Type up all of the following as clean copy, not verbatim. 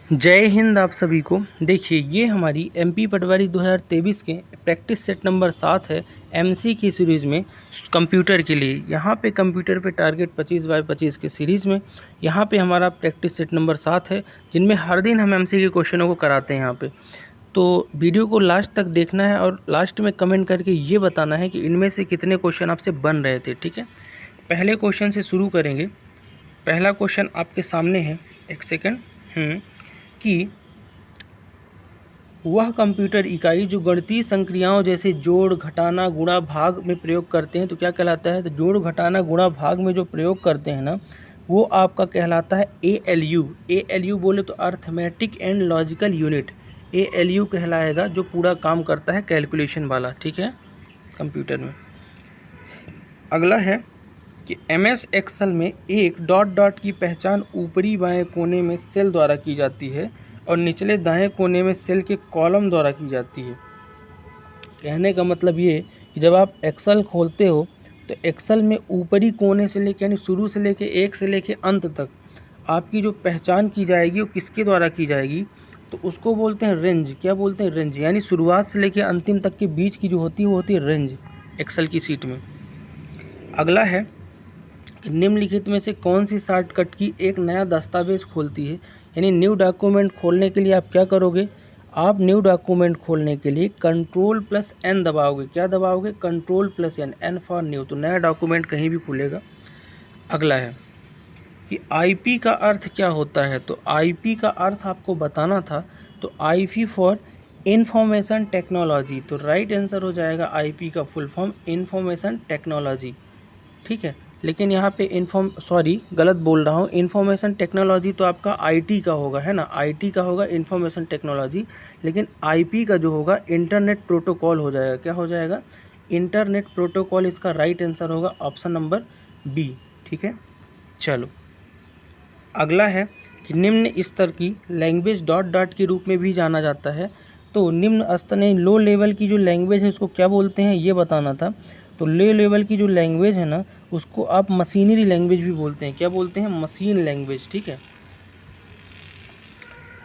जय हिंद आप सभी को। देखिए ये हमारी एमपी पटवारी 2023 के प्रैक्टिस सेट नंबर 7 है एमसी की सीरीज़ में कंप्यूटर के लिए। यहाँ पे कंप्यूटर पे टारगेट 25/25 के सीरीज़ में यहाँ पे हमारा प्रैक्टिस सेट नंबर 7 है, जिनमें हर दिन हम एमसी के क्वेश्चनों को कराते हैं यहाँ पे। तो वीडियो को लास्ट तक देखना है और लास्ट में कमेंट करके ये बताना है कि इनमें से कितने क्वेश्चन आपसे बन रहे थे। ठीक है, पहले क्वेश्चन से शुरू करेंगे। पहला क्वेश्चन आपके सामने है, एक सेकेंड, कि वह कंप्यूटर इकाई जो गणितीय संक्रियाओं जैसे जोड़, घटाना, गुणा, भाग में प्रयोग करते हैं तो क्या कहलाता है। तो जोड़, घटाना, गुणा, भाग में जो प्रयोग करते हैं ना, वो आपका कहलाता है ALU। ALU बोले तो arithmetic and logical unit, ALU कहलाएगा जो पूरा काम करता है कैलकुलेशन वाला। ठीक है, कंप्यूटर में। अगला है कि MS एक्सेल में एक डॉट डॉट की पहचान ऊपरी बाएं कोने में सेल द्वारा की जाती है और निचले दाएं कोने में सेल के कॉलम द्वारा की जाती है। कहने का मतलब ये कि जब आप एक्सेल खोलते हो तो एक्सेल में ऊपरी कोने से लेके यानी शुरू से लेके एक से लेके अंत तक आपकी जो पहचान की जाएगी वो किसके द्वारा की जाएगी, तो उसको बोलते हैं रेंज। क्या बोलते हैं? रेंज। यानी शुरुआत से लेके अंतिम तक के बीच की जो होती है वो होती है रेंज एक्सेल की सीट में। अगला है, निम्नलिखित में से कौन सी शॉर्टकट की एक नया दस्तावेज खोलती है। यानी न्यू डॉक्यूमेंट खोलने के लिए आप क्या करोगे, आप न्यू डॉक्यूमेंट खोलने के लिए Ctrl+N दबाओगे। क्या दबाओगे? Ctrl+N, N फॉर न्यू, तो नया डॉक्यूमेंट कहीं भी खुलेगा। अगला है कि IP का अर्थ क्या होता है। तो IP का अर्थ आपको बताना था, तो IP फॉर इंफॉर्मेशन टेक्नोलॉजी। तो राइट आंसर हो जाएगा IP का फुल फॉर्म इंफॉर्मेशन टेक्नोलॉजी। ठीक है, लेकिन यहाँ पे गलत बोल रहा हूँ। इंफॉर्मेशन टेक्नोलॉजी तो आपका आईटी का होगा, है ना, आईटी का होगा इंफॉर्मेशन टेक्नोलॉजी। लेकिन आईपी का जो होगा इंटरनेट प्रोटोकॉल हो जाएगा। क्या हो जाएगा? Internet protocol. इसका राइट आंसर होगा ऑप्शन नंबर बी। ठीक है, चलो अगला है कि निम्न स्तर की लैंग्वेज डॉट डॉट के रूप में भी जाना जाता है। तो निम्न स्तर नहीं, लो लेवल की जो लैंग्वेज है उसको क्या बोलते हैं ये बताना था। तो लो लेवल की जो लैंग्वेज है ना उसको आप मशीनरी लैंग्वेज भी बोलते हैं। क्या बोलते हैं? Machine language. ठीक है,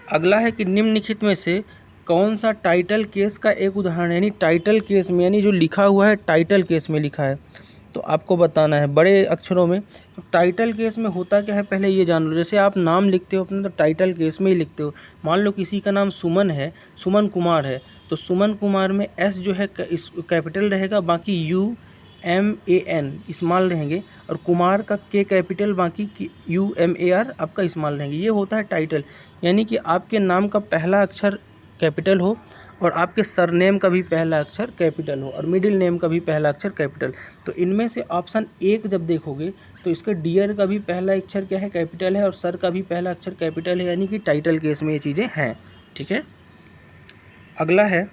अगला है कि निम्नलिखित में से कौन सा टाइटल केस का एक उदाहरण है। यानी टाइटल केस में, यानी जो लिखा हुआ है टाइटल केस में लिखा है, तो आपको बताना है बड़े अक्षरों में। तो टाइटल केस में होता क्या है पहले ये जान लो। जैसे आप नाम लिखते हो अपने तो टाइटल केस में ही लिखते हो। मान लो किसी का नाम सुमन है, सुमन कुमार है, तो सुमन कुमार में S जो है कैपिटल रहेगा, बाकी UMAN स्मॉल रहेंगे, और कुमार का K कैपिटल, बाकी UMAR आपका स्मॉल रहेंगे। ये होता है टाइटल। यानी कि आपके नाम का पहला अक्षर कैपिटल हो और आपके सरनेम का भी पहला अक्षर कैपिटल हो और मिडिल नेम का भी पहला अक्षर कैपिटल। तो इनमें से ऑप्शन एक जब देखोगे तो इसके डियर का भी पहला अक्षर क्या है? कैपिटल है, और सर का भी पहला अक्षर कैपिटल है, यानी कि टाइटल केस में ये चीज़ें हैं। ठीक है, अगला है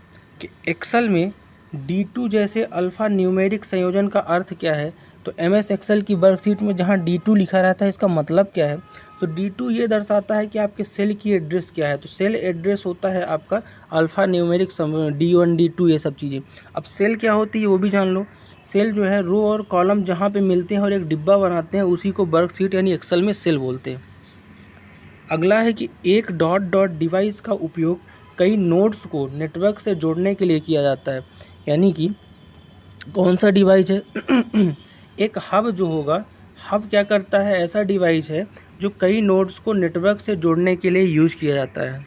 कि एक्सेल में D2 जैसे अल्फ़ा न्यूमेरिक संयोजन का अर्थ क्या है। तो MS एक्सेल की वर्कशीट में जहाँ D2 लिखा रहता है इसका मतलब क्या है। तो D2 ये दर्शाता है कि आपके सेल की एड्रेस क्या है। तो सेल एड्रेस होता है आपका अल्फ़ा न्यूमेरिक D1 D2 ये सब चीज़ें। अब सेल क्या होती है वो भी जान लो। सेल जो है रो और कॉलम जहाँ पे मिलते हैं और एक डिब्बा बनाते हैं उसी को वर्कशीट यानी एक्सेल में सेल बोलते हैं। अगला है कि एक डॉट डॉट डिवाइस का उपयोग कई नोड्स को नेटवर्क से जोड़ने के लिए किया जाता है। यानी कि कौन सा डिवाइस है एक हब जो होगा, हब क्या करता है? ऐसा डिवाइस है जो कई नोड्स को नेटवर्क से जोड़ने के लिए यूज़ किया जाता है।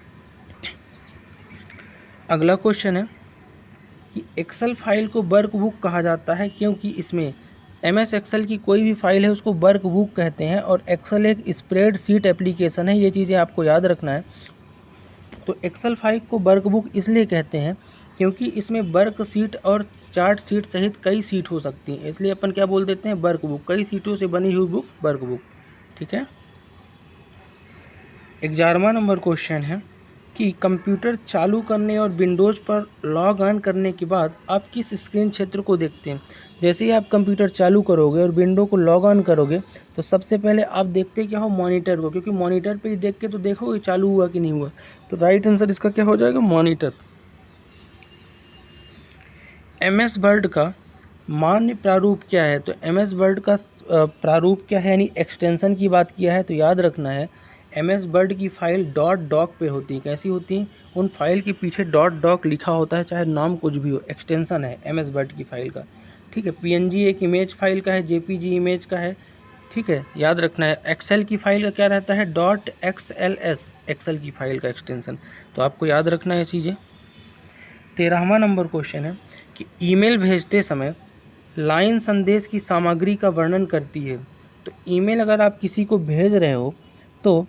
अगला क्वेश्चन है कि एक्सेल फाइल को वर्कबुक कहा जाता है क्योंकि इसमें MS एक्सेल की कोई भी फाइल है उसको वर्कबुक कहते हैं, और एक्सेल एक स्प्रेडशीट एप्लीकेशन है। ये चीज़ें आपको याद रखना है। तो एक्सेल फाइल को वर्कबुक इसलिए कहते हैं क्योंकि इसमें वर्क शीट और चार्ट शीट सहित कई सीट हो सकती हैं, इसलिए अपन क्या बोल देते हैं? वर्कबुक। कई सीटों से बनी हुई बुक वर्कबुक। ठीक है, 11वां नंबर क्वेश्चन है कि कंप्यूटर चालू करने और विंडोज़ पर लॉग ऑन करने के बाद आप किस स्क्रीन क्षेत्र को देखते हैं। जैसे ही आप कंप्यूटर चालू करोगे और विंडो को लॉग ऑन करोगे तो सबसे पहले आप देखते क्या हो? मॉनिटर को, क्योंकि मॉनिटर पे ही देख के तो देखोगे चालू हुआ कि नहीं हुआ। तो राइट आंसर इसका क्या हो जाएगा? मॉनिटर। MS वर्ड का मान्य प्रारूप क्या है। तो MS वर्ड का प्रारूप क्या है, यानी एक्सटेंशन की बात किया है तो याद रखना है MS वर्ड की फाइल .doc पे होती है। कैसी होती है? उन फाइल के पीछे .doc लिखा होता है, चाहे नाम कुछ भी हो, एक्सटेंशन है MS वर्ड की फाइल का, ठीक है। PNG एक इमेज फाइल का है, JPG इमेज का है, ठीक है, याद रखना है। एक्सेल की फाइल का क्या रहता है? .xls, एक्सेल की फाइल का एक्सटेंशन, तो आपको याद रखना है चीज़ें। 13वां नंबर क्वेश्चन है कि ईमेल भेजते समय लाइन संदेश की सामग्री का वर्णन करती है। तो ईमेल अगर आप किसी को भेज रहे हो तो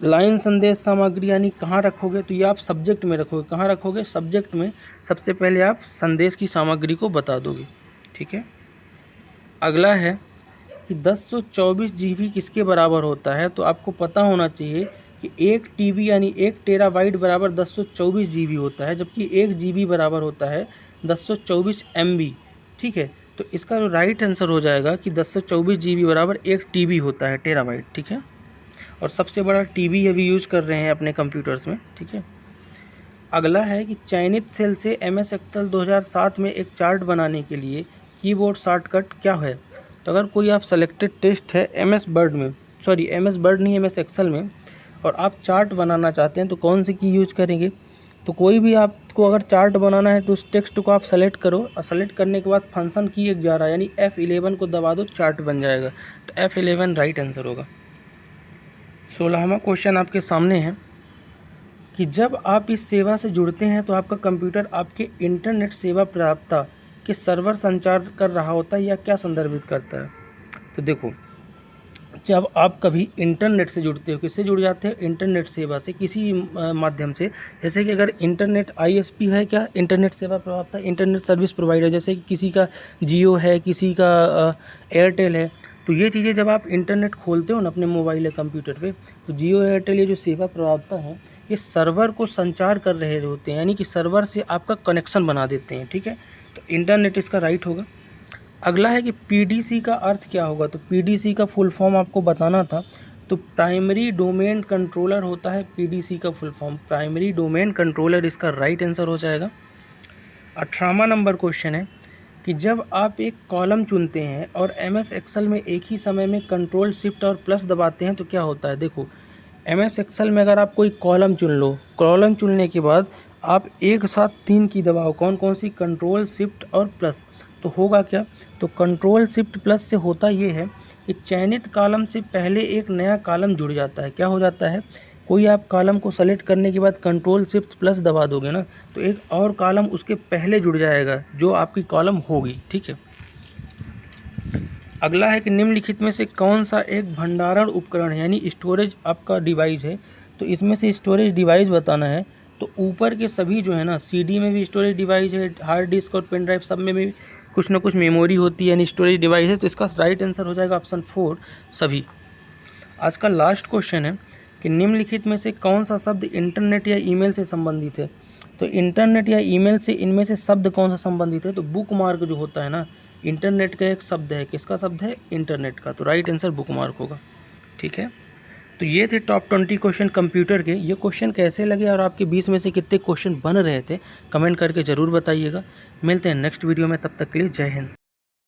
लाइन संदेश सामग्री यानी कहाँ रखोगे? तो ये आप सब्जेक्ट में रखोगे। कहाँ रखोगे? सब्जेक्ट में। सबसे पहले आप संदेश की सामग्री को बता दोगे, ठीक है। अगला है कि 1024 GB किसके बराबर होता है? तो आपको पता होना चाहिए कि 1 TB यानी 1 टेराबाइट बराबर 1024 GB होता है, जबकि 1 GB बराबर होता है 1024 MB, ठीक है। तो इसका जो राइट आंसर हो जाएगा कि 1024 GB बराबर 1 TB होता है, टेराबाइट, ठीक है। और सबसे बड़ा TB अभी यूज़ कर रहे हैं अपने कंप्यूटर्स में, ठीक है। अगला है कि चयनित सेल से MS एक्सेल 2007 में एक चार्ट बनाने के लिए कीबोर्ड शॉर्टकट क्या है? तो अगर कोई आप सेलेक्टेड टेक्स्ट है MS वर्ड में, सॉरी MS वर्ड नहीं, MS एक्सेल में, और आप चार्ट बनाना चाहते हैं तो कौन सी की यूज करेंगे? तो कोई भी आपको अगर चार्ट बनाना है तो उस टेक्स्ट को आप सेलेक्ट करो, और सेलेक्ट करने के बाद फंक्शन की 11 यानी F11 को दबा दो, चार्ट बन जाएगा। तो F11 राइट आंसर होगा। 16वां क्वेश्चन आपके सामने है कि जब आप इस सेवा से जुड़ते हैं तो आपका कंप्यूटर आपके इंटरनेट सेवा प्रदाता के सर्वर संचार कर रहा होता है या क्या संदर्भित करता है? तो देखो, जब आप कभी इंटरनेट से जुड़ते हो, किससे जुड़ जाते हो? इंटरनेट सेवा से, किसी माध्यम से। जैसे कि अगर इंटरनेट ISP है, क्या? इंटरनेट सेवा प्रदाता, इंटरनेट सर्विस प्रोवाइडर, जैसे कि किसी का जियो है, किसी का एयरटेल है। तो ये चीज़ें जब आप इंटरनेट खोलते हो ना अपने मोबाइल या कंप्यूटर पे, तो जियो एयरटेल ये जो सेवा प्रदाता हैं, ये सर्वर को संचार कर रहे होते हैं, यानी कि सर्वर से आपका कनेक्शन बना देते हैं, ठीक है। तो इंटरनेट इसका राइट होगा। अगला है कि PDC का अर्थ क्या होगा? तो PDC का फुल फॉर्म आपको बताना था। तो प्राइमरी डोमेन कंट्रोलर होता है PDC का full form, primary domain controller इसका राइट आंसर हो जाएगा। 18वां नंबर क्वेश्चन है कि जब आप एक कॉलम चुनते हैं और MS एक्सेल में एक ही समय में कंट्रोल शिफ्ट और प्लस दबाते हैं तो क्या होता है? देखो, MS एक्सेल में अगर आप कोई कॉलम चुन लो, कॉलम चुनने के बाद आप एक साथ 3 की दबाओ, कौन कौन सी? कंट्रोल शिफ्ट और प्लस। तो होगा क्या? तो कंट्रोल शिफ्ट प्लस से होता ये है कि चयनित कॉलम से पहले एक नया कॉलम जुड़ जाता है। क्या हो जाता है? कोई आप कॉलम को सेलेक्ट करने के बाद कंट्रोल शिफ्ट प्लस दबा दोगे ना, तो एक और कॉलम उसके पहले जुड़ जाएगा जो आपकी कॉलम होगी, ठीक है। अगला है कि निम्नलिखित में से कौन सा एक भंडारण उपकरण है, यानी स्टोरेज आपका डिवाइस है? तो इसमें से स्टोरेज डिवाइस बताना है। तो ऊपर के सभी जो है ना, CD में भी स्टोरेज डिवाइस है, हार्ड डिस्क और पेन ड्राइव सब में भी कुछ ना कुछ मेमोरी होती है, यानी स्टोरेज डिवाइस है। तो इसका राइट आंसर हो जाएगा ऑप्शन 4 सभी। आज का लास्ट क्वेश्चन है कि निम्नलिखित में से कौन सा शब्द इंटरनेट या ईमेल से संबंधित है? तो इंटरनेट या ईमेल से इनमें से शब्द कौन सा संबंधित है? तो बुकमार्क जो होता है ना, इंटरनेट का एक शब्द है। किसका शब्द है? इंटरनेट का। तो राइट आंसर बुकमार्क होगा, ठीक है। तो ये थे टॉप 20 क्वेश्चन कंप्यूटर के। ये क्वेश्चन कैसे लगे और आपके 20 में से कितने क्वेश्चन बन रहे थे, कमेंट करके ज़रूर बताइएगा। मिलते हैं नेक्स्ट वीडियो में, तब तक के लिए जय हिंद।